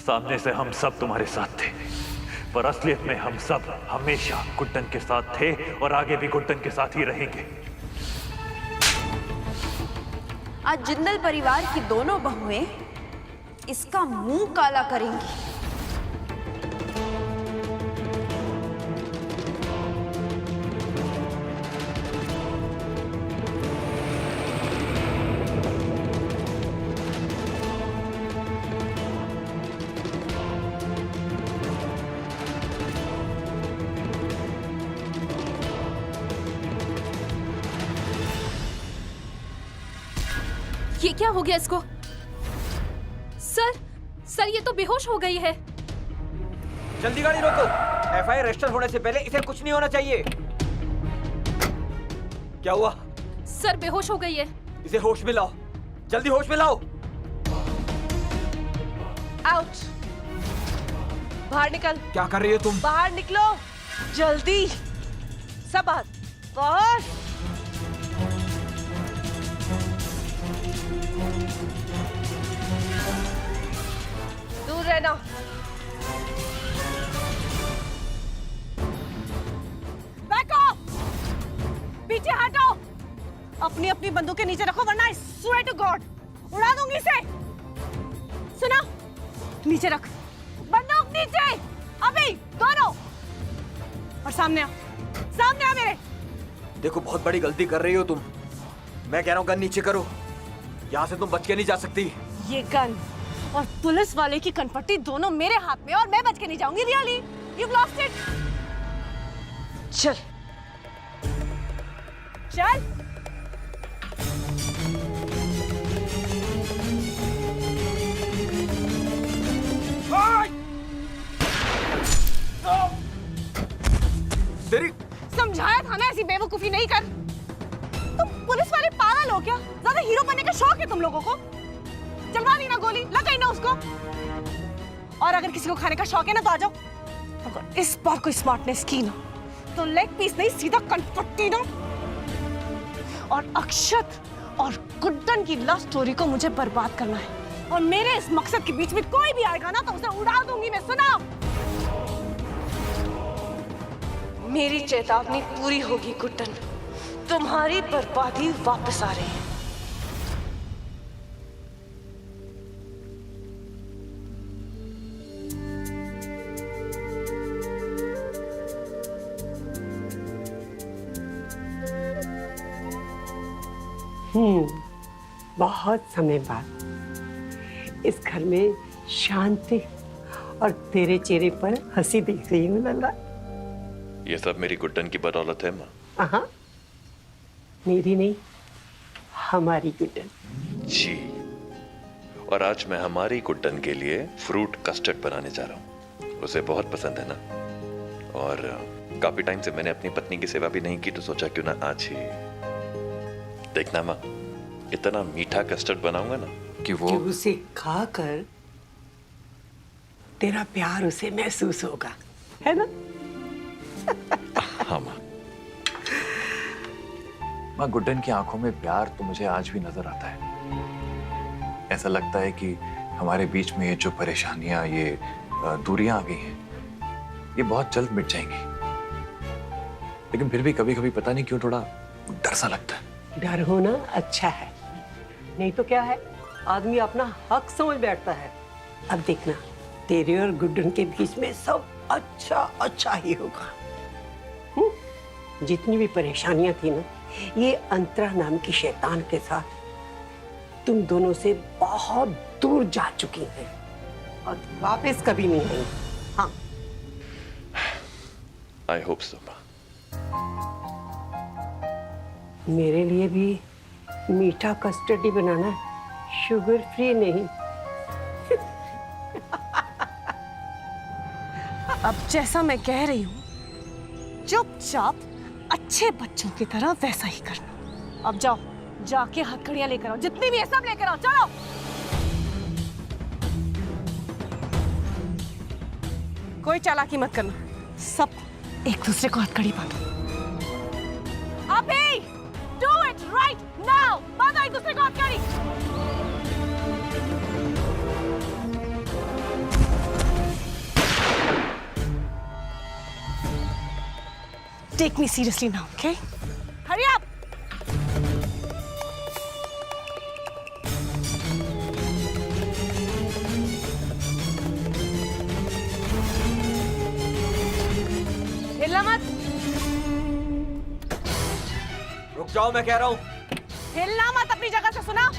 सामने से हम सब तुम्हारे साथ थे, पर असलियत में हम सब हमेशा गुड्डन के साथ थे और आगे भी गुड्डन के साथ ही रहेंगे। आज जिंदल परिवार की दोनों बहुएं इसका मुंह काला करेंगी। ये क्या हो गया इसको? सर ये तो बेहोश हो गई है। जल्दी गाड़ी रोको। एफआईआर रजिस्टर होने से पहले इसे कुछ नहीं होना चाहिए। क्या हुआ? सर बेहोश हो गई है। इसे होश में लाओ, जल्दी होश में लाओ। आउट। बाहर निकल। क्या कर रही हो तुम? बाहर निकलो जल्दी। सब बाहर। दूर रहना। Back of. पीछे हटो। अपनी अपनी बंदूक के नीचे रखो वरना आई स्वेयर टू गॉड उड़ा दूंगी इसे। सुना? नीचे रख बंदूक, नीचे अभी दोनों। और सामने आ मेरे। देखो बहुत बड़ी गलती कर रही हो तुम। मैं कह रहा हूँ गन नीचे करो, यहाँ से तुम बच के नहीं जा सकती। ये गन और पुलिस वाले की कनपट्टी दोनों मेरे हाथ में और मैं बच के नहीं जाऊंगी। Really you lost it. चल चल। तेरी समझाया था ना ऐसी बेवकूफी नहीं कर। तुम पुलिस वाले पागल हो क्या? ज्यादा हीरो बनने का शौक है तुम लोगों को? चलवा दी ना गोली, लगाई ना उसको। और अगर किसी को खाने का शौक है ना तो आ जाओ। अगर इस बार कोई स्मार्टनेस की ना तो लेग पीस नहीं सीधा कनपट्टी ना। और अक्षत और गुड्डन की लव स्टोरी को मुझे बर्बाद करना है और मेरे इस मकसद के बीच में कोई भी आएगा ना तो उसे उड़ा दूंगी मैं। सुना? मेरी चेतावनी पूरी होगी गुड्डन। तुम्हारी बर्बादी वापस आ रही है। बहुत समय बाद इस घर में शांति और तेरे चेहरे पर हंसी देख रही हूँ लल्ला। ये सब मेरी गुड्डन की बदौलत है माँ। हाँ, मेरी नहीं, हमारी गुड्डन। जी, और आज मैं हमारी गुड्डन के लिए फ्रूट कस्टर्ड बनाने जा रहा हूँ। उसे बहुत पसंद है ना, और काफी टाइम से मैंने अपनी पत्नी की सेवा भी नहीं की, तो सोचा क्यों ना आज ही। देखना माँ, इतना मीठा कस्टर्ड बनाऊंगा ना कि उसे खाकर तेरा प्यार उसे महसूस होगा, है ना? हाँ माँ। माँ, गुड्डन की आंखों में प्यार तो मुझे आज भी नजर आता है। ऐसा लगता है कि हमारे बीच में ये जो परेशानियां, ये दूरियां आ गई हैं, ये बहुत जल्द मिट जाएंगी। लेकिन फिर भी कभी कभी पता नहीं क्यों थोड़ा डर सा लगता है। डर होना अच्छा है, नहीं तो क्या है, आदमी अपना हक समझ बैठता है। अब देखना, तेरे और गुड्डन के बीच में सब अच्छा अच्छा ही होगा। जितनी भी परेशानियां थी ना, ये अंतरा नाम की शैतान के साथ तुम दोनों से बहुत दूर जा चुकी हैं और वापस कभी नहीं आएंगी। हाँ, आई होप सो। मेरे लिए भी मीठा कस्टर्ड ही बनाना, शुगर फ्री नहीं। अब जैसा मैं कह रही हूँ चुपचाप अच्छे बच्चों की तरह वैसा ही करना। अब जाओ, जाके हथकड़ियां लेकर आओ, जितनी भी है सब लेकर आओ। चलो। कोई चालाकी मत करना, सब एक दूसरे को हथकड़ी बांधो। अभी डू इट राइट नाउ। बांधो एक दूसरे को हथकड़ी। Take me seriously now, okay? Hurry up! हिलना मत, रुक जाओ, मैं कह रहा हूँ। हिलना मत अपनी जगह से, सुना?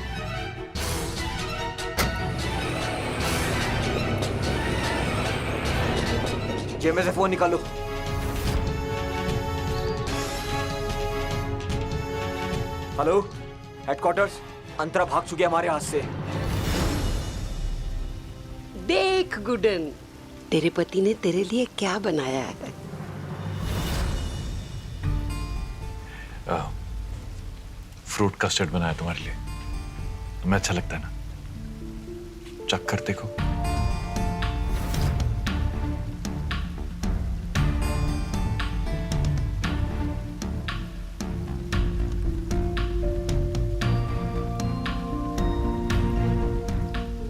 जेब में से फोन निकालो। Hello, headquarters. अंतरा भाग चुकी है हमारे हाथ से। देख गुडन, तेरे पति ने तेरे लिए क्या बनाया है। फ्रूट कस्टर्ड बनाया तुम्हारे लिए, तुम्हें अच्छा लगता है ना? चख कर देखो।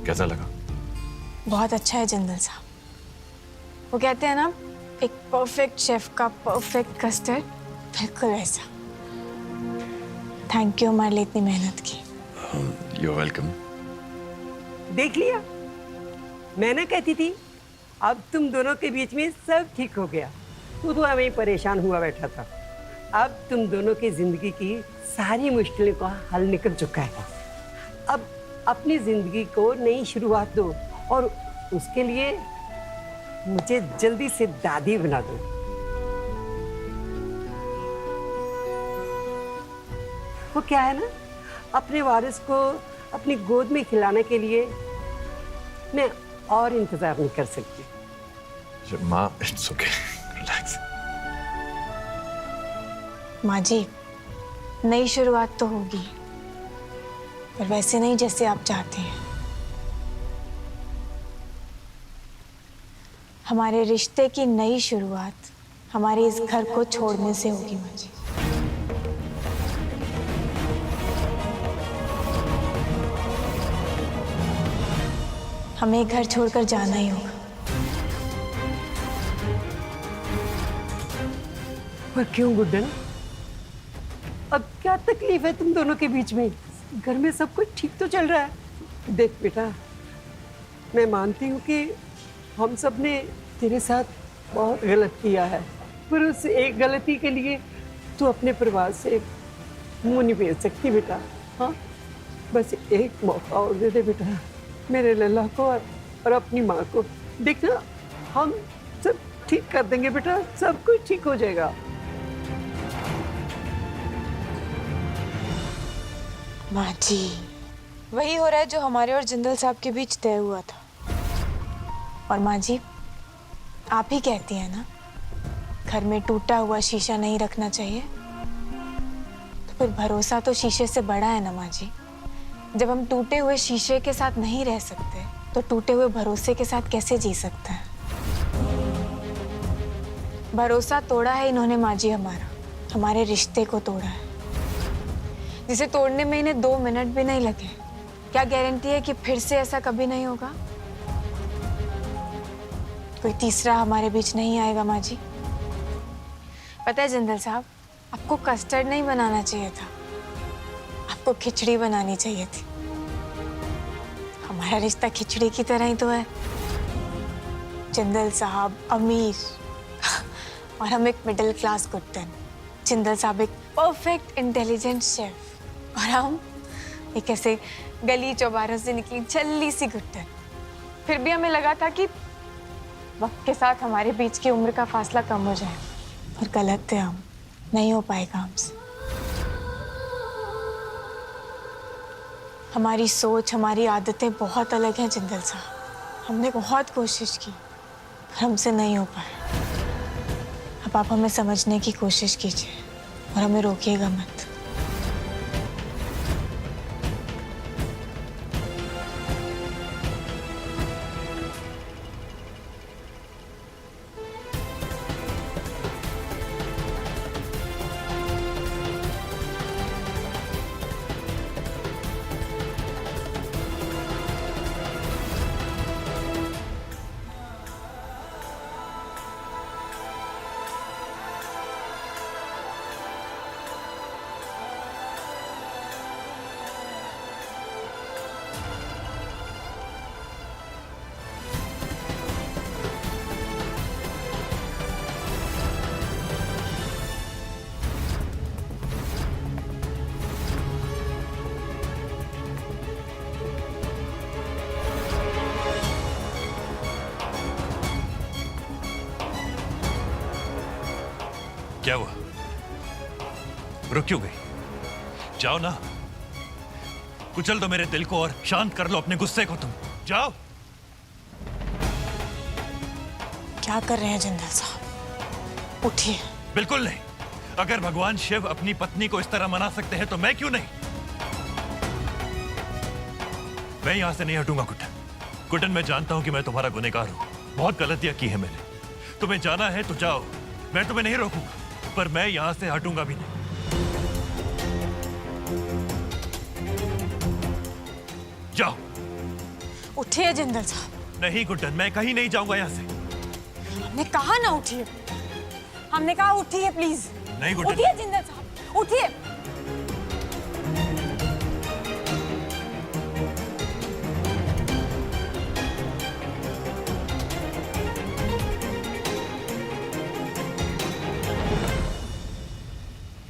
कैसा लगा? बहुत अच्छा है जिंदल साहब। वो कहते हैं ना, एक परफेक्ट शेफ का परफेक्ट कस्टर्ड, बिल्कुल ऐसा। थैंक यू हमारे लिए इतनी मेहनत की। You welcome. देख लिया, मैं ना कहती थी अब तुम दोनों के बीच में सब ठीक हो गया। तू तो हमें परेशान हुआ बैठा था। अब तुम दोनों की जिंदगी की सारी मुश्किलों का हल निकल चुका है। अब अपनी जिंदगी को नई शुरुआत दो और उसके लिए मुझे जल्दी से दादी बना दो। वो क्या है ना, अपने वारिस को अपनी गोद में खिलाने के लिए मैं और इंतजार नहीं कर सकती। माँ, इट्स ओके, रिलैक्स। माँ जी, नई शुरुआत तो होगी, पर वैसे नहीं जैसे आप चाहते हैं। हमारे रिश्ते की नई शुरुआत हमारे इस घर को छोड़ने से होगी माँ जी। हमें घर छोड़कर जाना ही होगा। पर क्यों गुड्डन? अब क्या तकलीफ है तुम दोनों के बीच में? घर में सब कुछ ठीक तो चल रहा है। देख बेटा, मैं मानती हूँ कि हम सब ने तेरे साथ बहुत गलत किया है, पर उस एक गलती के लिए तू अपने परिवार से मुंह नहीं फेर सकती बेटा। हाँ, बस एक मौका और दे दे बेटा मेरे लल्ला को और अपनी माँ को। देखना, हम सब ठीक कर देंगे बेटा, सब कुछ ठीक हो जाएगा। माँ जी, वही हो रहा है जो हमारे और जिंदल साहब के बीच तय हुआ था। और माँ जी, आप ही कहती हैं ना, घर में टूटा हुआ शीशा नहीं रखना चाहिए। तो फिर भरोसा तो शीशे से बड़ा है ना माँ जी। जब हम टूटे हुए शीशे के साथ नहीं रह सकते, तो टूटे हुए भरोसे के साथ कैसे जी सकते हैं? भरोसा तोड़ा है इन्होंने माँ जी, हमारे रिश्ते को तोड़ा है, जिसे तोड़ने में इन्हें 2 मिनट भी नहीं लगे। क्या गारंटी है कि फिर से ऐसा कभी नहीं होगा? कोई तीसरा हमारे बीच नहीं आएगा माँ जी। पता है जिंदल साहब, आपको कस्टर्ड नहीं बनाना चाहिए था, आपको खिचड़ी बनानी चाहिए थी। हमारा रिश्ता खिचड़ी की तरह ही तो है। जिंदल साहब अमीर और हम एक मिडिल क्लास गुड्डन। जिंदल साहब एक परफेक्ट इंटेलिजेंट शेफ और हम एक ऐसे गली चौबारों से निकली छल्ली सी गुड्डन। फिर भी हमें लगा था कि वक्त के साथ हमारे बीच की उम्र का फासला कम हो जाए, और गलत थे हम, नहीं हो पाएगा हमसे। हमारी सोच, हमारी आदतें बहुत अलग हैं जिंदल साहब। हमने बहुत कोशिश की, पर हमसे नहीं हो पाया। अब आप हमें समझने की कोशिश कीजिए और हमें रोकिएगा मत। क्या हुआ? रुक क्यों गई? जाओ ना, कुचल दो मेरे दिल को और शांत कर लो अपने गुस्से को। तुम जाओ। क्या कर रहे हैं जिंदल साहब? उठिए। बिल्कुल नहीं। अगर भगवान शिव अपनी पत्नी को इस तरह मना सकते हैं तो मैं क्यों नहीं? मैं यहां से नहीं हटूंगा गुड्डन। गुड्डन, मैं जानता हूं कि मैं तुम्हारा गुनहगार हूं, बहुत गलतियां की है मैंने। तुम्हें जाना है तो जाओ, मैं तुम्हें नहीं रोकूंगा, पर मैं यहां से हटूंगा भी नहीं। जाओ। उठिए जिंदल साहब। नहीं गुड्डन, मैं कहीं नहीं जाऊंगा यहां से। हमने कहा ना उठिए। हमने कहा उठिए प्लीज। नहीं गुड्डन। उठिए जिंदल साहब, उठिए।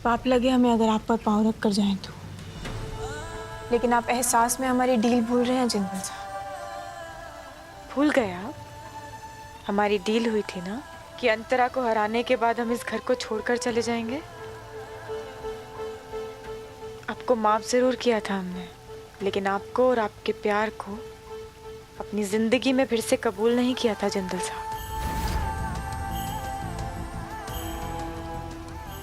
पाप लगे हमें अगर आप पर पाँव रख कर जाएं तो, लेकिन आप एहसास में हमारी डील भूल रहे हैं जिंदल साहब। भूल गए आप? हमारी डील हुई थी ना कि अंतरा को हराने के बाद हम इस घर को छोड़कर चले जाएंगे। आपको माफ जरूर किया था हमने, लेकिन आपको और आपके प्यार को अपनी जिंदगी में फिर से कबूल नहीं किया था जिंदल साहब।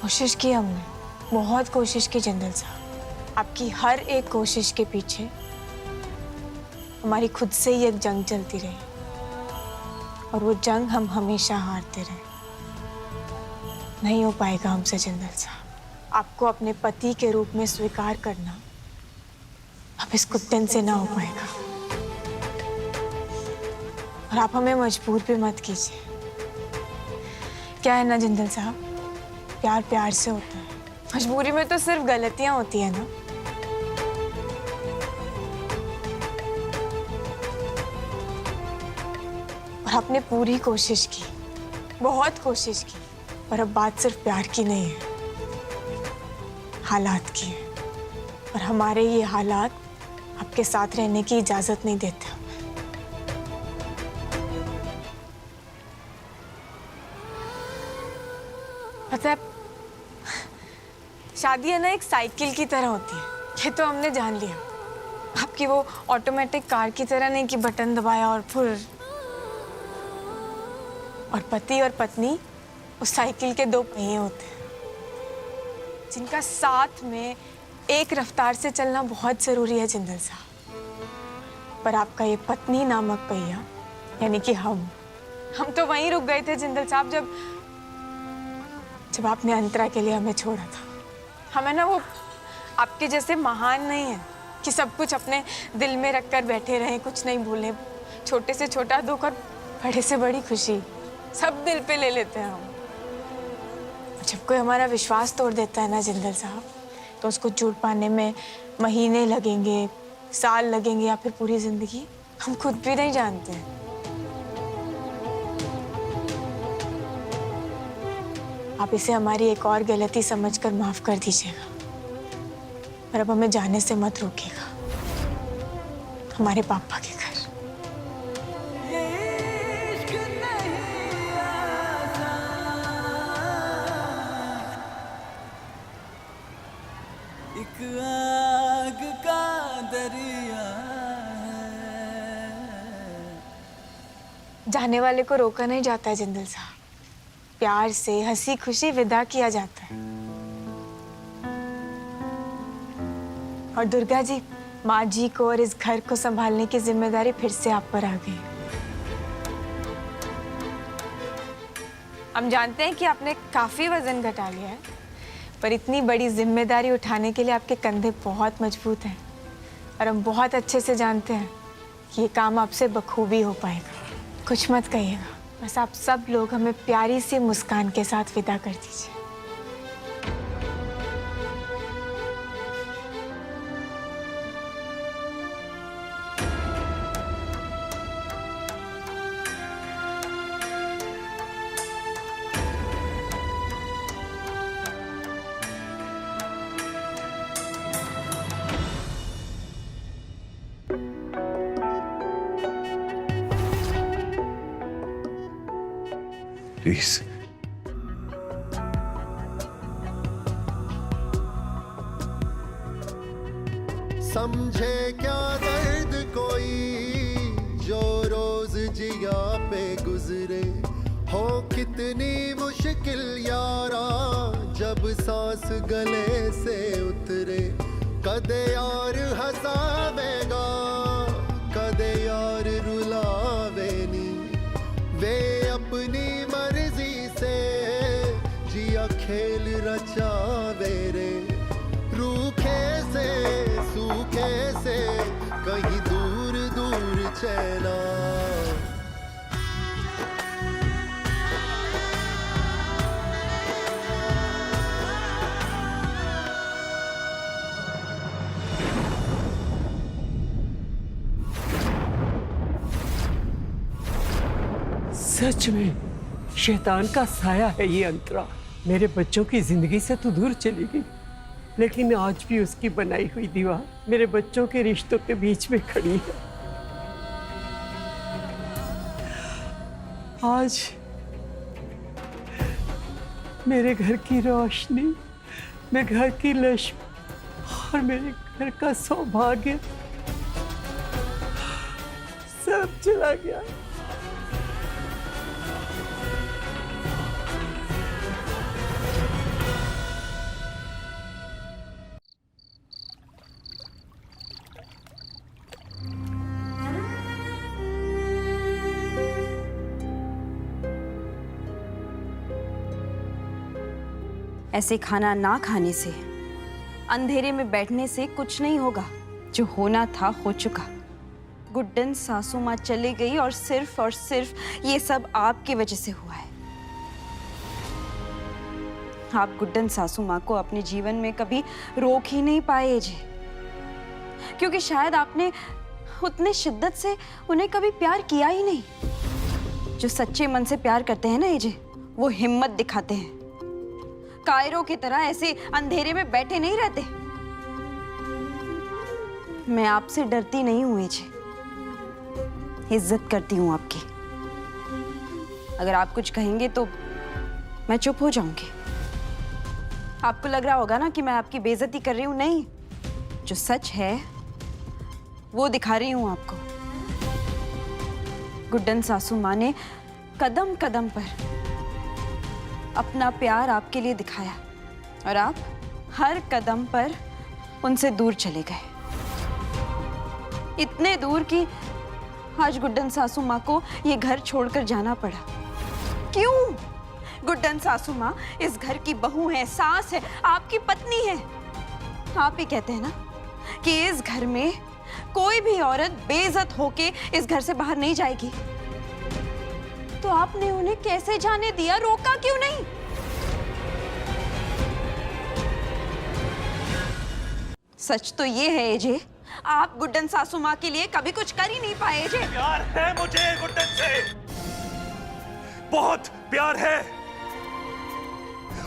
कोशिश की हमने, बहुत कोशिश की जिंदल साहब। आपकी हर एक कोशिश के पीछे हमारी खुद से ही एक जंग चलती रही, और वो जंग हम हमेशा हारते रहे। नहीं हो पाएगा हमसे जिंदल साहब। आपको अपने पति के रूप में स्वीकार करना अब इस कुत्तन से ना हो पाएगा, और आप हमें मजबूर भी मत कीजिए। क्या है ना जिंदल साहब, प्यार प्यार से होता है, मजबूरी में तो सिर्फ गलतियां होती है ना। और आपने पूरी कोशिश की, बहुत कोशिश की, पर अब बात सिर्फ प्यार की नहीं है, हालात की है। और हमारे ये हालात आपके साथ रहने की इजाजत नहीं देते हमें। पता है, शादी है ना एक साइकिल की तरह होती है, ये तो हमने जान लिया। आपकी वो ऑटोमेटिक कार की तरह नहीं कि बटन दबाया और फुर। और पति और पत्नी उस साइकिल के दो पहिए होते हैं, जिनका साथ में एक रफ्तार से चलना बहुत जरूरी है जिंदल साहब। पर आपका ये पत्नी नामक पहिया, यानी कि हम तो वहीं रुक गए थे जिंदल साहब, जब आपने अंतरा के लिए हमें छोड़ा था। हमें ना वो आपके जैसे महान नहीं है कि सब कुछ अपने दिल में रख कर बैठे रहें, कुछ नहीं भूलें। छोटे से छोटा दुख और बड़े से बड़ी खुशी सब दिल पे ले लेते हैं हम। जब कोई हमारा विश्वास तोड़ देता है ना जिंदल साहब, तो उसको जुड़ पाने में महीने लगेंगे, साल लगेंगे, या फिर पूरी जिंदगी, हम खुद भी नहीं जानते हैं। आप इसे हमारी एक और गलती समझकर माफ कर दीजिएगा, पर अब हमें जाने से मत रोकिएगा हमारे पापा के घर। एक आग का दरिया जाने वाले को रोका नहीं जाता है जिंदल साहब, प्यार से हंसी खुशी विदा किया जाता है। और दुर्गा जी, माँ जी को और इस घर को संभालने की जिम्मेदारी फिर से आप पर आ गई। हम जानते हैं कि आपने काफी वजन घटा लिया है, पर इतनी बड़ी जिम्मेदारी उठाने के लिए आपके कंधे बहुत मजबूत हैं, और हम बहुत अच्छे से जानते हैं कि ये काम आपसे बखूबी हो पाएगा। कुछ मत कहिएगा, बस आप सब लोग हमें प्यारी सी मुस्कान के साथ विदा कर दीजिए। प्लीज समझे क्या दर्द कोई जो रोज जिया पे गुजरे, हो कितनी मुश्किल यारा जब सांस गले से उतरे। कदे यार हसावेगा कदे यार रुलावे नी, वे अपनी मर्जी से जिया खेल रचावे रे। रूखे से सूखे से कहीं दूर दूर चला। सच में शैतान का साया है ये अंतरा। मेरे बच्चों की जिंदगी से तो दूर चली गई, लेकिन आज भी उसकी बनाई हुई दीवार मेरे बच्चों के रिश्तों के बीच में खड़ी है। आज मेरे घर की रोशनी, मेरे घर की लक्ष्मी और मेरे घर का सौभाग्य सब चला गया। ऐसे खाना ना खाने से, अंधेरे में बैठने से कुछ नहीं होगा। जो होना था हो चुका। गुड्डन सासू माँ चली गई और सिर्फ ये सब आपकी वजह से हुआ है। आप गुड्डन सासू माँ को अपने जीवन में कभी रोक ही नहीं पाए जी, क्योंकि शायद आपने उतने शिद्दत से उन्हें कभी प्यार किया ही नहीं। जो सच्चे मन से प्यार करते हैं ना एजे, वो हिम्मत दिखाते हैं। कायरों की तरह ऐसे अंधेरे में बैठे नहीं रहते। मैं आपसे डरती नहीं हूं एजे, इज्जत करती हूं आपकी। अगर आप कुछ कहेंगे तो मैं चुप हो जाऊंगी। आपको लग रहा होगा ना कि मैं आपकी बेइज्जती कर रही हूं। नहीं, जो सच है वो दिखा रही हूं आपको। गुड्डन सासू माँ ने कदम कदम पर अपना प्यार आपके लिए दिखाया और आप हर कदम पर उनसे दूर चले गए। इतने दूर कि आज गुड्डन सासू माँ को ये घर छोड़कर जाना पड़ा। क्यों? गुड्डन सासू माँ इस घर की बहू है, सास है, आपकी पत्नी है। आप ही कहते हैं ना कि इस घर में कोई भी औरत बेइज्जत होके इस घर से बाहर नहीं जाएगी। तो आपने उन्हें कैसे जाने दिया? रोका क्यों नहीं? सच तो ये है एजे, आप गुड्डन सासू माँ के लिए कभी कुछ कर ही नहीं पाए एजे। प्यार है मुझे गुड्डन से, बहुत प्यार है,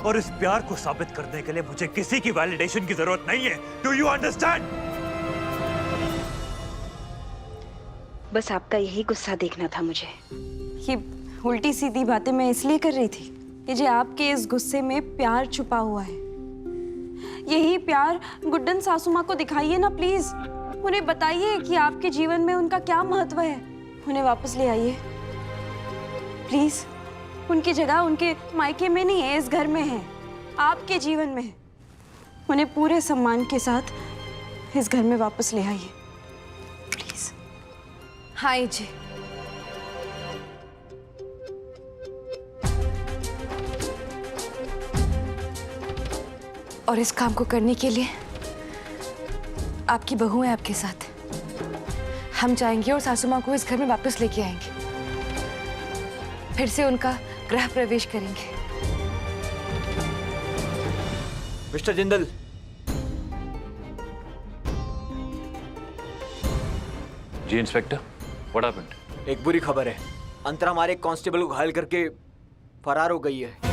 और इस प्यार को साबित करने के लिए मुझे किसी की वैलिडेशन की जरूरत नहीं है। Do you understand? बस आपका यही गुस्सा देखना था मुझे। ये उल्टी सीधी बातें मैं इसलिए कर रही थी कि जो आपके इस गुस्से में प्यार छुपा हुआ है। यही प्यार गुड्डन सासू माँ को दिखाइए ना प्लीज। उन्हें बताइए कि आपके जीवन में उनका क्या महत्व है। उन्हें वापस ले आइए प्लीज। उनकी जगह उनके मायके में नहीं है, इस घर में है, आपके जीवन में है। उन्हें पूरे सम्मान के साथ इस घर में वापस ले आइए प्लीज। हाँ जी। और इस काम को करने के लिए आपकी बहू है आपके साथ। हम जाएंगे और सासू माँ को इस घर में वापस लेके आएंगे, फिर से उनका गृह प्रवेश करेंगे। मिस्टर जिंदल, जी इंस्पेक्टर, व्हाट हैपेंड? एक बुरी खबर है। अंतरा हमारे कांस्टेबल को घायल करके फरार हो गई है।